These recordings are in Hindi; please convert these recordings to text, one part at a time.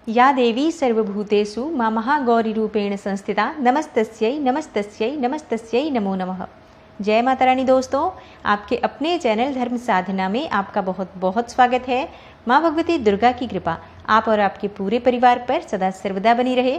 या देवी सर्वभूतेषु मां महागौरीरूपेण संस्थिता नमस्तस्यै नमस्तस्यै नमस्तस्यै नमो नमः। जय माता रानी। दोस्तों, आपके अपने चैनल धर्म साधना में आपका बहुत बहुत स्वागत है। माँ भगवती दुर्गा की कृपा आप और आपके पूरे परिवार पर सदा सर्वदा बनी रहे।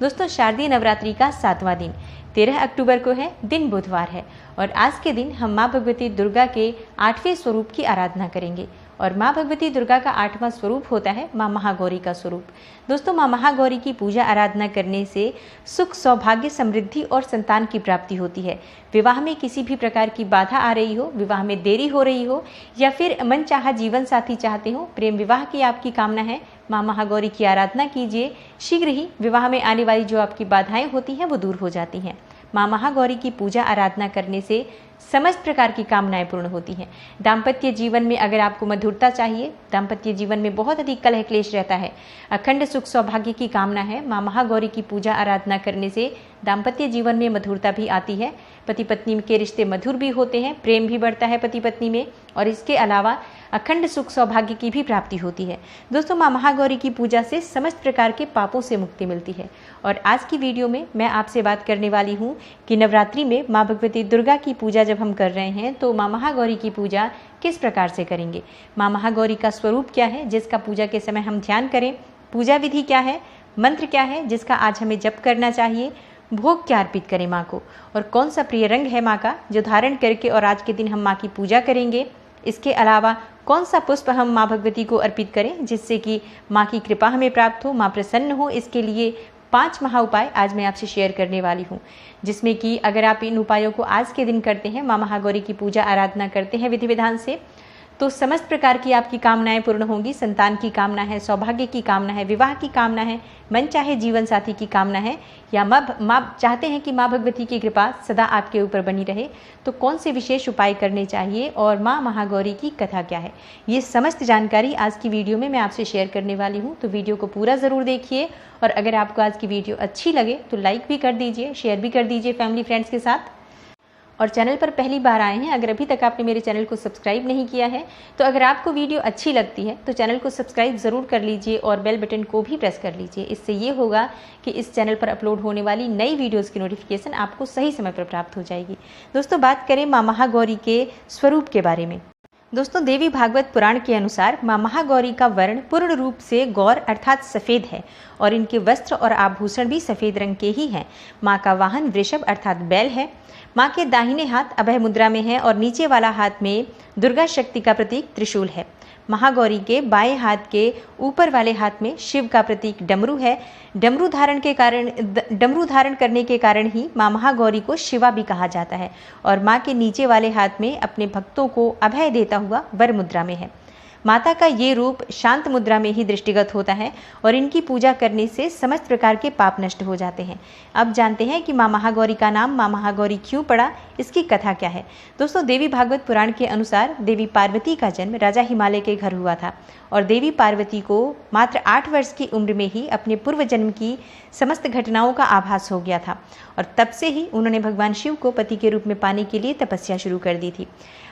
दोस्तों, शारदीय नवरात्रि का 7वां दिन 13 अक्टूबर को है, दिन बुधवार है और आज के दिन हम माँ भगवती दुर्गा के 8वें स्वरूप की आराधना करेंगे। और माँ भगवती दुर्गा का 8वां स्वरूप होता है माँ महागौरी का स्वरूप। दोस्तों, माँ महागौरी की पूजा आराधना करने से सुख, सौभाग्य, समृद्धि और संतान की प्राप्ति होती है। विवाह में किसी भी प्रकार की बाधा आ रही हो, विवाह में देरी हो रही हो या फिर मनचाहा जीवन साथी चाहते हो, प्रेम विवाह की आपकी कामना है, माँ महागौरी की आराधना कीजिए। शीघ्र ही विवाह में आने वाली जो आपकी बाधाएं होती हैं वो दूर हो जाती हैं। माँ महागौरी की पूजा आराधना करने से समस्त प्रकार की कामनाएं पूर्ण होती हैं। दाम्पत्य जीवन में अगर आपको मधुरता चाहिए, दाम्पत्य जीवन में बहुत अधिक कलह क्लेश रहता है, अखंड सुख सौभाग्य की कामना है, माँ महागौरी की पूजा आराधना करने से दाम्पत्य जीवन में मधुरता भी आती है। पति पत्नी के रिश्ते मधुर भी होते हैं, प्रेम भी बढ़ता है पति पत्नी में और इसके अलावा अखंड सुख सौभाग्य की भी प्राप्ति होती है। दोस्तों, माँ महागौरी की पूजा से समस्त प्रकार के पापों से मुक्ति मिलती है। और आज की वीडियो में मैं आपसे बात करने वाली हूँ कि नवरात्रि में माँ भगवती दुर्गा की पूजा जब हम कर रहे हैं तो माँ महागौरी की पूजा किस प्रकार से करेंगे, माँ महागौरी का स्वरूप क्या है जिसका पूजा के समय हम ध्यान करें, पूजा विधि क्या है, मंत्र क्या है जिसका आज हमें जप करना चाहिए, भोग क्या अर्पित करें माँ को, और कौन सा प्रिय रंग है माँ का जो धारण करके और आज के दिन हम माँ की पूजा करेंगे। इसके अलावा कौन सा पुष्प हम माँ भगवती को अर्पित करें जिससे कि माँ की कृपा हमें प्राप्त हो, माँ प्रसन्न हो। इसके लिए 5 महा उपाय आज मैं आपसे शेयर करने वाली हूँ, जिसमें कि अगर आप इन उपायों को आज के दिन करते हैं, माँ महागौरी की पूजा आराधना करते हैं विधि विधान से, तो समस्त प्रकार की आपकी कामनाएं पूर्ण होंगी। संतान की कामना है, सौभाग्य की कामना है, विवाह की कामना है, मन चाहे जीवन साथी की कामना है, या माँ चाहते हैं कि माँ भगवती की कृपा सदा आपके ऊपर बनी रहे, तो कौन से विशेष उपाय करने चाहिए और माँ महागौरी की कथा क्या है, ये समस्त जानकारी आज की वीडियो में मैं आपसे शेयर करने वाली हूँ। तो वीडियो को पूरा ज़रूर देखिए और अगर आपको आज की वीडियो अच्छी लगे तो लाइक भी कर दीजिए, शेयर भी कर दीजिए फैमिली फ्रेंड्स के साथ। और चैनल पर पहली बार आए हैं, अगर अभी तक आपने मेरे चैनल को सब्सक्राइब नहीं किया है तो अगर आपको वीडियो अच्छी लगती है तो चैनल को सब्सक्राइब ज़रूर कर लीजिए और बेल बटन को भी प्रेस कर लीजिए। इससे ये होगा कि इस चैनल पर अपलोड होने वाली नई वीडियोस की नोटिफिकेशन आपको सही समय पर प्राप्त हो जाएगी। दोस्तों, बात करें माँ महागौरी के स्वरूप के बारे में। दोस्तों, देवी भागवत पुराण के अनुसार माँ महागौरी का वर्ण पूर्ण रूप से गौर अर्थात सफ़ेद है और इनके वस्त्र और आभूषण भी सफ़ेद रंग के ही हैं। माँ का वाहन वृषभ अर्थात बैल है। माँ के दाहिने हाथ अभय मुद्रा में है और नीचे वाला हाथ में दुर्गा शक्ति का प्रतीक त्रिशूल है। महागौरी के बाएं हाथ के ऊपर वाले हाथ में शिव का प्रतीक डमरू है। डमरू धारण करने के कारण ही माँ महागौरी को शिवा भी कहा जाता है और माँ के नीचे वाले हाथ में अपने भक्तों को अभय देता हुआ वर मुद्रा में है। माता का ये रूप शांत मुद्रा में ही दृष्टिगत होता है और इनकी पूजा करने से समस्त प्रकार के पाप नष्ट हो जाते हैं। अब जानते हैं कि माँ महागौरी का नाम माँ महागौरी क्यों पड़ा, इसकी कथा क्या है। दोस्तों, देवी भागवत पुराण के अनुसार देवी पार्वती का जन्म राजा हिमालय के घर हुआ था और देवी पार्वती को मात्र 8 वर्ष की उम्र में ही अपने पूर्व जन्म की समस्त घटनाओं का आभास हो गया था और तब से ही उन्होंने भगवान शिव को पति के रूप में पाने के लिए तपस्या शुरू कर दी थी।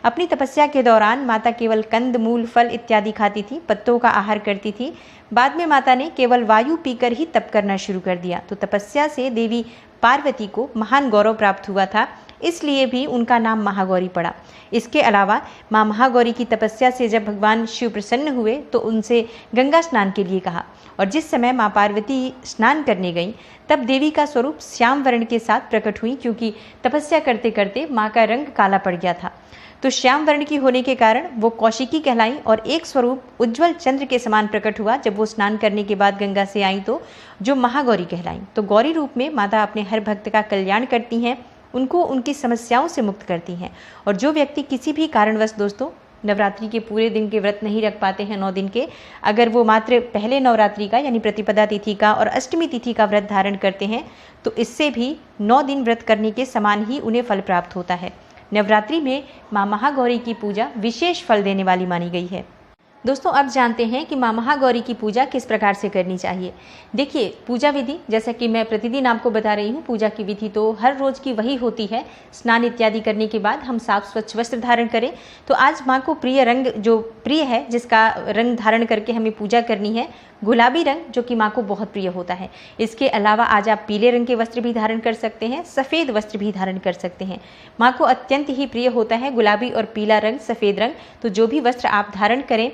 अपनी तपस्या के दौरान माता केवल कंद, मूल, फल इत्यादि खाती थी, पत्तों का आहार करती थी। बाद में माता ने केवल वायु पीकर ही तप करना शुरू कर दिया। तो तपस्या से देवी पार्वती को महान गौरव प्राप्त हुआ था, इसलिए भी उनका नाम महागौरी पड़ा। इसके अलावा माँ महागौरी की तपस्या से जब भगवान शिव प्रसन्न हुए तो उनसे गंगा स्नान के लिए कहा और जिस समय माँ पार्वती स्नान करने गईं तब देवी का स्वरूप श्याम वर्ण के साथ प्रकट हुई, क्योंकि तपस्या करते करते माँ का रंग काला पड़ गया था। तो श्याम वर्ण की होने के कारण वो कौशिकी कहलाई और एक स्वरूप उज्ज्वल चंद्र के समान प्रकट हुआ जब वो स्नान करने के बाद गंगा से आई, तो जो महागौरी कहलाई। तो गौरी रूप में माता अपने हर भक्त का कल्याण करती हैं, उनको उनकी समस्याओं से मुक्त करती हैं। और जो व्यक्ति किसी भी कारणवश दोस्तों नवरात्रि के पूरे दिन के व्रत नहीं रख पाते हैं, 9 दिन के, अगर वो मात्र पहले नवरात्रि का यानी प्रतिपदा तिथि का और अष्टमी तिथि का व्रत धारण करते हैं तो इससे भी 9 दिन व्रत करने के समान ही उन्हें फल प्राप्त होता है। नवरात्रि में माँ महागौरी की पूजा विशेष फल देने वाली मानी गई है। दोस्तों अब जानते हैं कि माँ महागौरी की पूजा किस प्रकार से करनी चाहिए। देखिए, पूजा विधि जैसा कि मैं प्रतिदिन आपको बता रही हूँ, पूजा की विधि तो हर रोज की वही होती है। स्नान इत्यादि करने के बाद हम साफ स्वच्छ वस्त्र धारण करें। तो आज माँ को प्रिय रंग जो प्रिय है, जिसका रंग धारण करके हमें पूजा करनी है, गुलाबी रंग, जो कि माँ को बहुत प्रिय होता है। इसके अलावा आज आप पीले रंग के वस्त्र भी धारण कर सकते हैं, सफ़ेद वस्त्र भी धारण कर सकते हैं। माँ को अत्यंत ही प्रिय होता है गुलाबी और पीला रंग, सफ़ेद रंग। तो जो भी वस्त्र आप धारण करें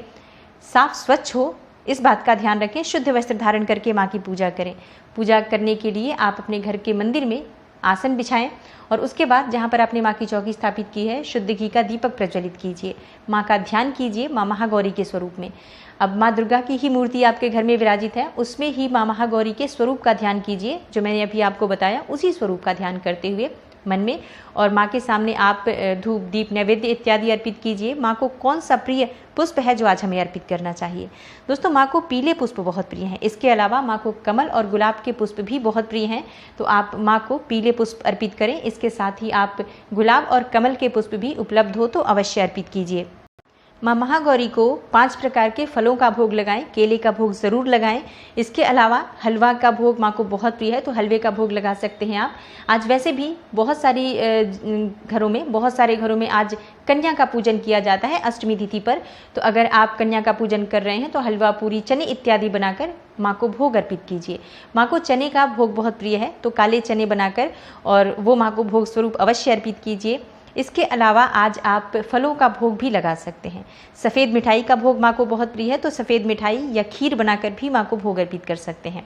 साफ स्वच्छ हो, इस बात का ध्यान रखें। शुद्ध वस्त्र धारण करके माँ की पूजा करें। पूजा करने के लिए आप अपने घर के मंदिर में आसन बिछाएं और उसके बाद जहाँ पर आपने माँ की चौकी स्थापित की है, शुद्ध घी का दीपक प्रज्वलित कीजिए। माँ का ध्यान कीजिए माँ महागौरी के स्वरूप में। अब माँ दुर्गा की ही मूर्ति आपके घर में विराजित है, उसमें ही माँ महागौरी के स्वरूप का ध्यान कीजिए। जो मैंने अभी आपको बताया उसी स्वरूप का ध्यान करते हुए मन में, और माँ के सामने आप धूप दीप नैवेद्य इत्यादि अर्पित कीजिए। माँ को कौन सा प्रिय पुष्प है जो आज हमें अर्पित करना चाहिए। दोस्तों, माँ को पीले पुष्प बहुत प्रिय हैं। इसके अलावा माँ को कमल और गुलाब के पुष्प भी बहुत प्रिय हैं। तो आप माँ को पीले पुष्प अर्पित करें। इसके साथ ही आप गुलाब और कमल के पुष्प भी उपलब्ध हो तो अवश्य अर्पित कीजिए। माँ महागौरी को 5 प्रकार के फलों का भोग लगाएं। केले का भोग ज़रूर लगाएं। इसके अलावा हलवा का भोग माँ को बहुत प्रिय है, तो हलवे का भोग लगा सकते हैं आप। आज वैसे भी बहुत सारे घरों में आज कन्या का पूजन किया जाता है अष्टमी तिथि पर। तो अगर आप कन्या का पूजन कर रहे हैं तो हलवा, पूरी, चने इत्यादि बनाकर माँ को भोग अर्पित कीजिए। माँ को चने का भोग बहुत प्रिय है, तो काले चने बनाकर और वो माँ को भोग स्वरूप अवश्य अर्पित कीजिए। इसके अलावा आज आप फलों का भोग भी लगा सकते हैं। सफ़ेद मिठाई का भोग माँ को बहुत प्रिय है, तो सफ़ेद मिठाई या खीर बनाकर भी माँ को भोग अर्पित कर सकते हैं।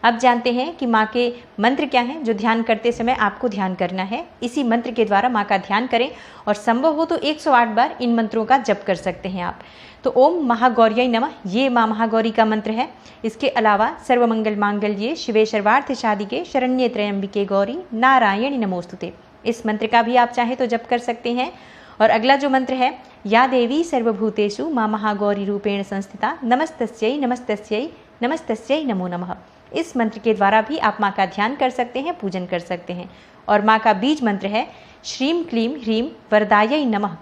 अब जानते हैं कि माँ के मंत्र क्या हैं जो ध्यान करते समय आपको ध्यान करना है। इसी मंत्र के द्वारा माँ का ध्यान करें और संभव हो तो 108 बार इन मंत्रों का जप कर सकते हैं आप। तो ओम महागौर्यै नमः, ये माँ महागौरी का मंत्र है। इसके अलावा सर्वमंगल मांगल्ये शिवे सर्वार्थ साधिके शरण्ये त्र्यंबिके गौरी नारायणी नमोस्तुते, इस मंत्र का भी आप चाहें तो जप कर सकते हैं। और अगला जो मंत्र है, या देवी सर्वभूतेषु माँ महागौरी रूपेण संस्थिता नमस्तस्यै नमस्तस्यै नमस्तस्यै नमो नमः, इस मंत्र के द्वारा भी आप माँ का ध्यान कर सकते हैं, पूजन कर सकते हैं। और माँ का बीज मंत्र है श्रीम क्लीम ह्रीम वरदायै नमः।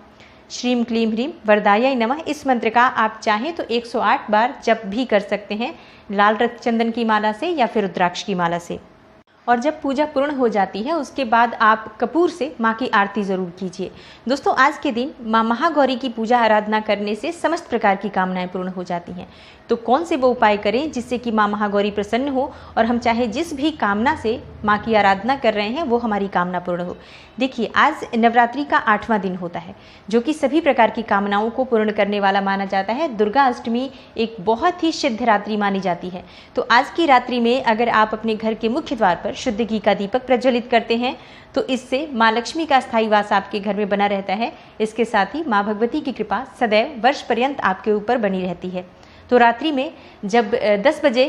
श्रीम क्लीम ह्रीम वरदायै नमः, इस मंत्र का आप चाहें तो 108 बार जप भी कर सकते हैं, लाल रक्त चंदन की माला से या फिर रुद्राक्ष की माला से। और जब पूजा पूर्ण हो जाती है उसके बाद आप कपूर से माँ की आरती ज़रूर कीजिए। दोस्तों, आज के दिन माँ महागौरी की पूजा आराधना करने से समस्त प्रकार की कामनाएं पूर्ण हो जाती हैं। तो कौन से वो उपाय करें जिससे कि माँ महागौरी प्रसन्न हो और हम चाहे जिस भी कामना से माँ की आराधना कर रहे हैं वो हमारी कामना पूर्ण हो। देखिए, आज नवरात्रि का 8वां दिन होता है जो कि सभी प्रकार की कामनाओं को पूर्ण करने वाला माना जाता है। दुर्गा अष्टमी एक बहुत ही सिद्ध रात्रि मानी जाती है। तो आज की रात्रि में अगर आप अपने घर के मुख्य द्वार पर शुद्ध घी का दीपक प्रज्वलित करते हैं तो इससे माँ लक्ष्मी का स्थायी वास आपके घर में बना रहता है। इसके साथ ही माँ भगवती की कृपा सदैव वर्ष पर्यंत आपके ऊपर बनी रहती है। तो रात्रि में जब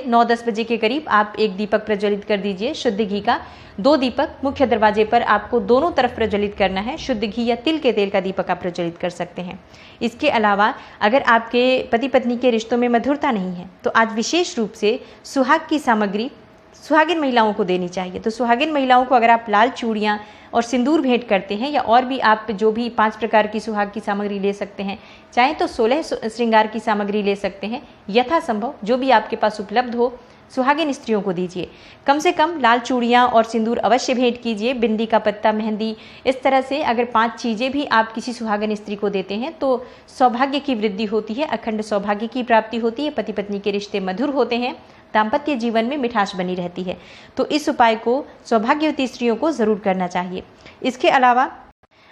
9-10 बजे के करीब आप एक दीपक प्रज्वलित कर दीजिए शुद्ध घी का। 2 दीपक मुख्य दरवाजे पर आपको दोनों तरफ प्रज्वलित करना है। शुद्ध घी या तिल के तेल का दीपक आप प्रज्वलित कर सकते हैं। इसके अलावा अगर आपके पति पत्नी के रिश्तों में मधुरता नहीं है तो आज विशेष रूप से सुहाग की सामग्री सुहागिन महिलाओं को देनी चाहिए। तो सुहागिन महिलाओं को अगर आप लाल चूड़ियाँ और सिंदूर भेंट करते हैं या और भी आप जो भी 5 प्रकार की सुहाग की सामग्री ले सकते हैं, चाहे तो 16 श्रृंगार की सामग्री ले सकते हैं, यथासंभव जो भी आपके पास उपलब्ध हो सुहागिन स्त्रियों को दीजिए। कम से कम लाल चूड़ियाँ और सिंदूर अवश्य भेंट कीजिए, बिंदी का पत्ता, मेहंदी, इस तरह से अगर 5 चीज़ें भी आप किसी सुहागिन स्त्री को देते हैं तो सौभाग्य की वृद्धि होती है, अखंड सौभाग्य की प्राप्ति होती है, पति पत्नी के रिश्ते मधुर होते हैं, दाम्पत्य जीवन में मिठास बनी रहती है। तो इस उपाय को सौभाग्यवती स्त्रियों को ज़रूर करना चाहिए। इसके अलावा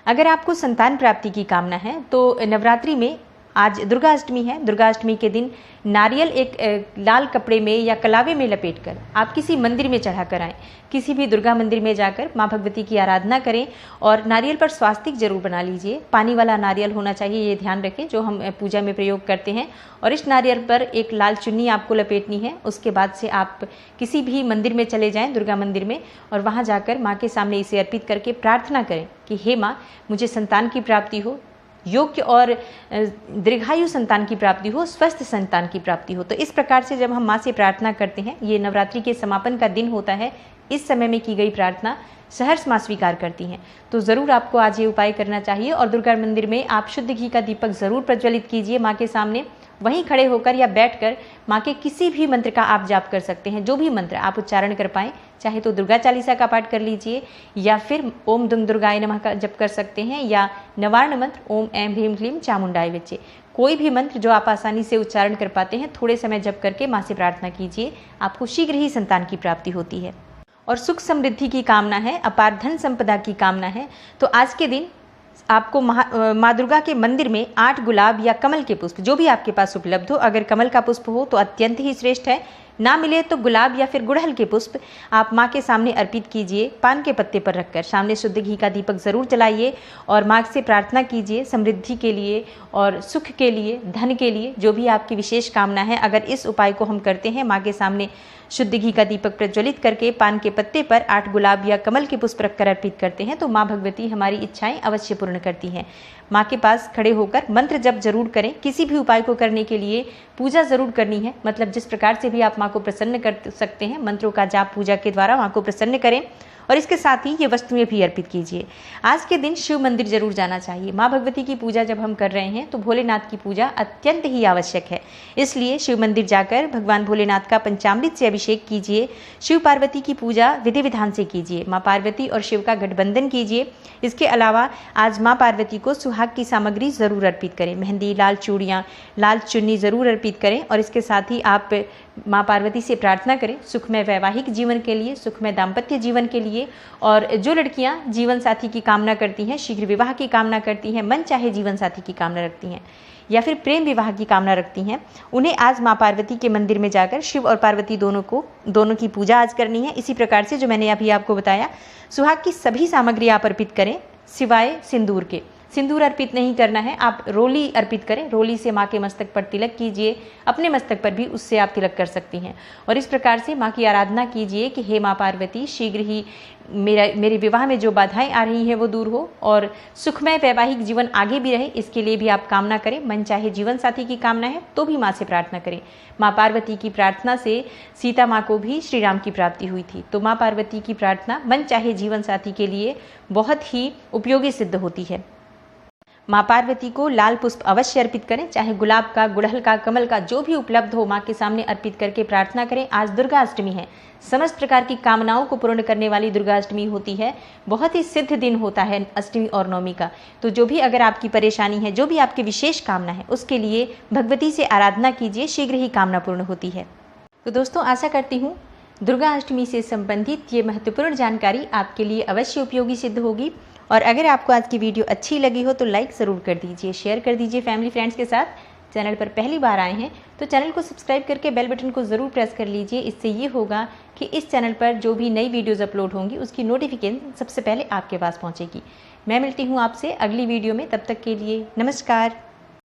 अगर आपको संतान प्राप्ति की कामना है तो नवरात्रि में आज दुर्गा अष्टमी है। दुर्गा अष्टमी के दिन नारियल एक लाल कपड़े में या कलावे में लपेटकर आप किसी मंदिर में चढ़ा कर आएँ। किसी भी दुर्गा मंदिर में जाकर माँ भगवती की आराधना करें और नारियल पर स्वास्तिक जरूर बना लीजिए। पानी वाला नारियल होना चाहिए, ये ध्यान रखें, जो हम पूजा में प्रयोग करते हैं। और इस नारियल पर एक लाल चुन्नी आपको लपेटनी है। उसके बाद से आप किसी भी मंदिर में चले जाएँ, दुर्गा मंदिर में, और वहाँ जाकर माँ के सामने इसे अर्पित करके प्रार्थना करें कि हे माँ, मुझे संतान की प्राप्ति हो, योग्य और दीर्घायु संतान की प्राप्ति हो, स्वस्थ संतान की प्राप्ति हो। तो इस प्रकार से जब हम माँ से प्रार्थना करते हैं, ये नवरात्रि के समापन का दिन होता है, इस समय में की गई प्रार्थना सहर्ष माँ स्वीकार करती हैं। तो ज़रूर आपको आज ये उपाय करना चाहिए। और दुर्गा मंदिर में आप शुद्ध घी का दीपक ज़रूर प्रज्वलित कीजिए माँ के सामने, वहीं खड़े होकर या बैठकर माँ के किसी भी मंत्र का आप जाप कर सकते हैं। जो भी मंत्र आप उच्चारण कर पाएँ, चाहे तो दुर्गा चालीसा का पाठ कर लीजिए या फिर ओम दुम दुर्गाय नमः का जप कर सकते हैं या नवार्ण मंत्र ओम ऐं ह्रीं क्लीं चामुंडाय विच्चे। कोई भी मंत्र जो आप आसानी से उच्चारण कर पाते हैं, थोड़े समय जप करके माँ से प्रार्थना कीजिए, आपको शीघ्र ही संतान की प्राप्ति होती है। और सुख समृद्धि की कामना है, अपार धन संपदा की कामना है, तो आज के दिन आपको माँ दुर्गा के मंदिर में 8 गुलाब या कमल के पुष्प, जो भी आपके पास उपलब्ध हो, अगर कमल का पुष्प हो तो अत्यंत ही श्रेष्ठ है, ना मिले तो गुलाब या फिर गुड़हल के पुष्प आप माँ के सामने अर्पित कीजिए। पान के पत्ते पर रखकर सामने शुद्ध घी का दीपक ज़रूर जलाइए और माँ से प्रार्थना कीजिए समृद्धि के लिए और सुख के लिए, धन के लिए, जो भी आपकी विशेष कामना है। अगर इस उपाय को हम करते हैं, माँ के सामने शुद्ध घी का दीपक प्रज्वलित करके पान के पत्ते पर 8 गुलाब या कमल के पुष्प रखकर अर्पित करते हैं, तो माँ भगवती हमारी इच्छाएं अवश्य पूर्ण करती हैं। माँ के पास खड़े होकर मंत्र जप जरूर करें। किसी भी उपाय को करने के लिए पूजा जरूर करनी है, मतलब जिस प्रकार से भी आप माँ को प्रसन्न कर सकते हैं, मंत्रों का जाप पूजा के द्वारा माँ को प्रसन्न करें और इसके साथ ही ये वस्तुएं भी अर्पित कीजिए। आज के दिन शिव मंदिर जरूर जाना चाहिए। माँ भगवती की पूजा जब हम कर रहे हैं तो भोलेनाथ की पूजा अत्यंत ही आवश्यक है, इसलिए शिव मंदिर जाकर भगवान भोलेनाथ का पंचामृत से अभिषेक कीजिए। शिव पार्वती की पूजा विधि विधान से कीजिए। माँ पार्वती और शिव का गठबंधन कीजिए। इसके अलावा आज माँ पार्वती को सुहाग की सामग्री जरूर अर्पित करें। मेहंदी, लाल चूड़ियाँ, लाल चुन्नी जरूर अर्पित करें और इसके साथ ही आप माँ पार्वती से प्रार्थना करें सुखमय वैवाहिक जीवन के लिए, सुखमय दाम्पत्य जीवन के लिए। और जो लड़कियां जीवन साथी की कामना करती हैं, शीघ्र विवाह की कामना करती हैं, मन चाहे जीवन साथी की कामना रखती हैं या फिर प्रेम विवाह की कामना रखती हैं, उन्हें आज माँ पार्वती के मंदिर में जाकर शिव और पार्वती दोनों की पूजा आज करनी है। इसी प्रकार से जो मैंने अभी आपको बताया, सुहाग की सभी सामग्री आप अर्पित करें सिवाय सिंदूर के। सिंदूर अर्पित नहीं करना है, आप रोली अर्पित करें। रोली से माँ के मस्तक पर तिलक कीजिए, अपने मस्तक पर भी उससे आप तिलक कर सकती हैं और इस प्रकार से माँ की आराधना कीजिए कि हे माँ पार्वती, शीघ्र ही मेरे विवाह में जो बाधाएं आ रही हैं वो दूर हो और सुखमय वैवाहिक जीवन आगे भी रहे, इसके लिए भी आप कामना करें। मन चाहे जीवन साथी की कामना है तो भी माँ से प्रार्थना करें। माँ पार्वती की प्रार्थना से सीता माँ को भी श्री राम की प्राप्ति हुई थी, तो माँ पार्वती की प्रार्थना मन चाहे जीवन साथी के लिए बहुत ही उपयोगी सिद्ध होती है। माँ पार्वती को लाल पुष्प अवश्य अर्पित करें, चाहे गुलाब का, गुड़हल का, कमल का, जो भी उपलब्ध हो माँ के सामने अर्पित करके प्रार्थना करें। आज दुर्गा अष्टमी है, समस्त प्रकार की कामनाओं को पूर्ण करने वाली दुर्गा अष्टमी होती है। बहुत ही सिद्ध दिन होता है अष्टमी और नवमी का, तो जो भी अगर आपकी परेशानी है, जो भी आपकी विशेष कामना है, उसके लिए भगवती से आराधना कीजिए, शीघ्र ही कामना पूर्ण होती है। तो दोस्तों, आशा करती हूँ दुर्गा अष्टमी से संबंधित ये महत्वपूर्ण जानकारी आपके लिए अवश्य उपयोगी सिद्ध होगी और अगर आपको आज की वीडियो अच्छी लगी हो तो लाइक ज़रूर कर दीजिए, शेयर कर दीजिए फैमिली फ्रेंड्स के साथ। चैनल पर पहली बार आए हैं तो चैनल को सब्सक्राइब करके बेल बटन को ज़रूर प्रेस कर लीजिए। इससे ये होगा कि इस चैनल पर जो भी नई वीडियोज़ अपलोड होंगी उसकी नोटिफिकेशन सबसे पहले आपके पास पहुँचेगी। मैं मिलती हूँ आपसे अगली वीडियो में, तब तक के लिए नमस्कार।